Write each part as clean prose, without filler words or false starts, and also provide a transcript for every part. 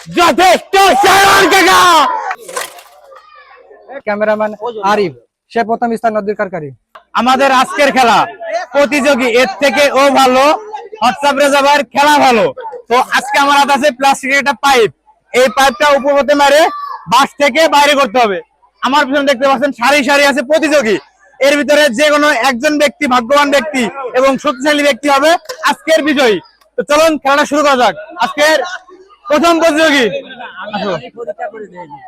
যথেষ্ট ক্যামেরাম্যান আরিফ, সে প্রথম স্থান অধিকারী। আমাদের আজকের খেলা প্রতিযোগী এর থেকে ও ভালো, হোয়াটসঅ্যাপ রেজার্ভার খেলা ভালো। তো আজকে আমার হাতে আছে প্লাস্টিকের একটা পাইপ। এই পাইপটা উপর হতে মারে বাস থেকে বাইরে করতে হবে। আমার পিছনে দেখতে পাচ্ছেন সারি সারি আছে প্রতিযোগী। এর ভিতরে যে কোনো একজন ব্যক্তি, ভাগ্যবান ব্যক্তি এবং শক্তিশালী ব্যক্তি হবে আজকের বিজয়ী। তো চলুন খেলাটা শুরু করা যাক। আজকের প্রথম প্রতিযোগী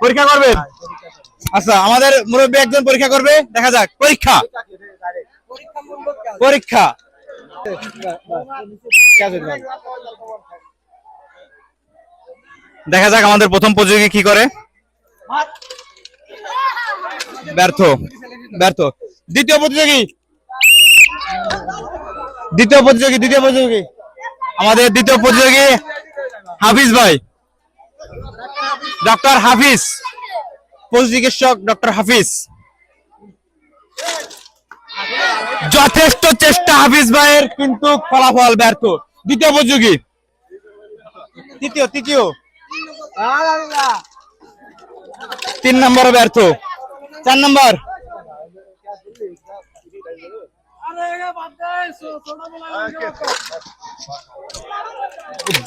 পরীক্ষা করবেন। আচ্ছা, আমাদের মুরব্বী একজন পরীক্ষা করবে, দেখা যাক। পরীক্ষা পরীক্ষা দেখা যাক আমাদের প্রথম প্রতিযোগী কি করে। ব্যর্থ ব্যর্থ। দ্বিতীয় প্রতিযোগী আমাদের দ্বিতীয় প্রতিযোগী হাফিজ ভাই, ডক্টর হাফিজ, পশু চিকিৎসক ডক্টর হাফিজ। যথেষ্ট চেষ্টা হাফিজ ভাইয়ের, কিন্তু ফলাফল ব্যর্থ। দ্বিতীয় প্রতিযোগী, তৃতীয় 3 নম্বরে ব্যর্থ। 4 নম্বর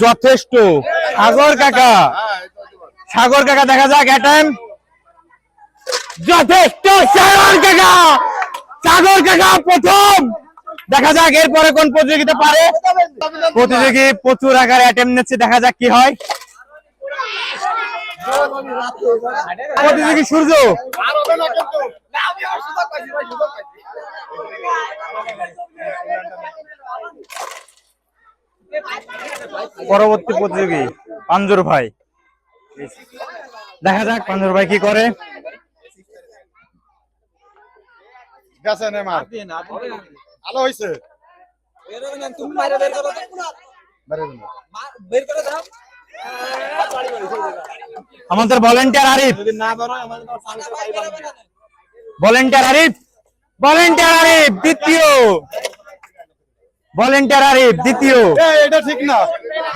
যথেষ্ট সাগর কাকা, দেখা যাক অ্যাটেম। যথেষ্ট সাগর কাকা প্রথম। দেখা যাক এরপরে কোন প্রতিযোগিতা পারে। প্রতিযোগী প্রচুর আকারে অ্যাটেম নিচ্ছে, দেখা যাক কি হয়। প্রতিযোগী সূর্য, পরবর্তী প্রতিযোগী পাঞ্জুর ভাই। দেখা যাক পাঞ্জুর ভাই কি করে। আমাদের ভলেন্টিয়ার আরিফ, দ্বিতীয়। এটা ঠিক না,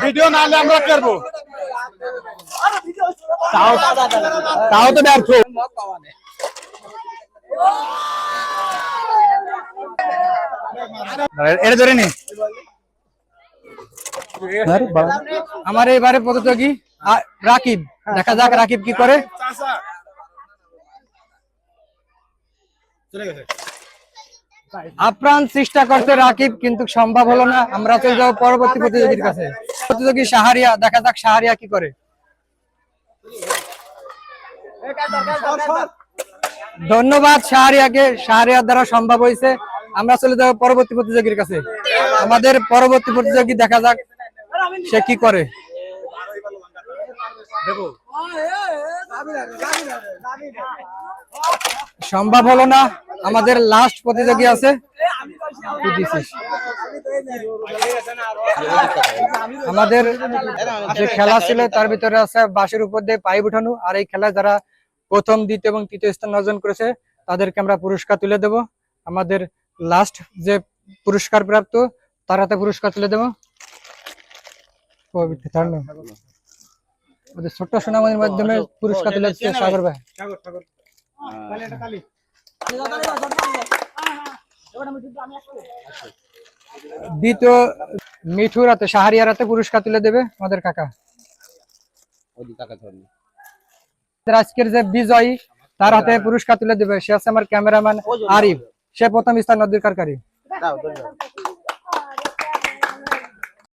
ভিডিও না হলে আমরা করবো। তাও তো ব্যর্থ। এটা ধরে নি। আমার এবারে প্রতিযোগী রাকিব, দেখা যাক রাকিব কি করে। আপ্রাণ চেষ্টা করতে রাকিব, কিন্তু সম্ভব হলো না। আমরা চলে যাবো পরবর্তী প্রতিযোগীর কাছে। প্রতিযোগী শাহরিয়া, দেখা যাক শাহরিয়া কি করে। ধন্যবাদ শাহরিয়াকে, শাহরিয়ার দ্বারা সম্ভব হয়েছে। আমরা চলে যাবো পরবর্তী প্রতিযোগীর কাছে। আমাদের পরবর্তী প্রতিযোগী, দেখা যাক সে কি করে। সম্ভব হলো না। আমাদের লাস্ট প্রতিযোগী আছে। আমাদের যে খেলা ছিল তার ভিতরে আছে বাঁশের উপর দিয়ে পাইপ উঠানো। আর এই খেলায় যারা প্রথম, দ্বিতীয় এবং তৃতীয় স্থান অর্জন করেছে তাদেরকে আমরা পুরস্কার তুলে দেব। আমাদের লাস্ট যে পুরস্কার প্রাপ্ত তার হাতে পুরস্কার তুলে দেব। ছোট্ট সোনামণির মাধ্যমে পুরস্কার তুলে দিচ্ছে সাগর ভাই। দ্বিতীয় মিঠুর হাতে, শাহরিয়ার হাতে পুরস্কার তুলে দেবে আমাদের কাকা। আজকের যে বিজয়ী তার হাতে পুরস্কার তুলে দেবে, সে আছে আমার ক্যামেরাম্যান আরিফ, সে প্রথম স্থান অধিকারী।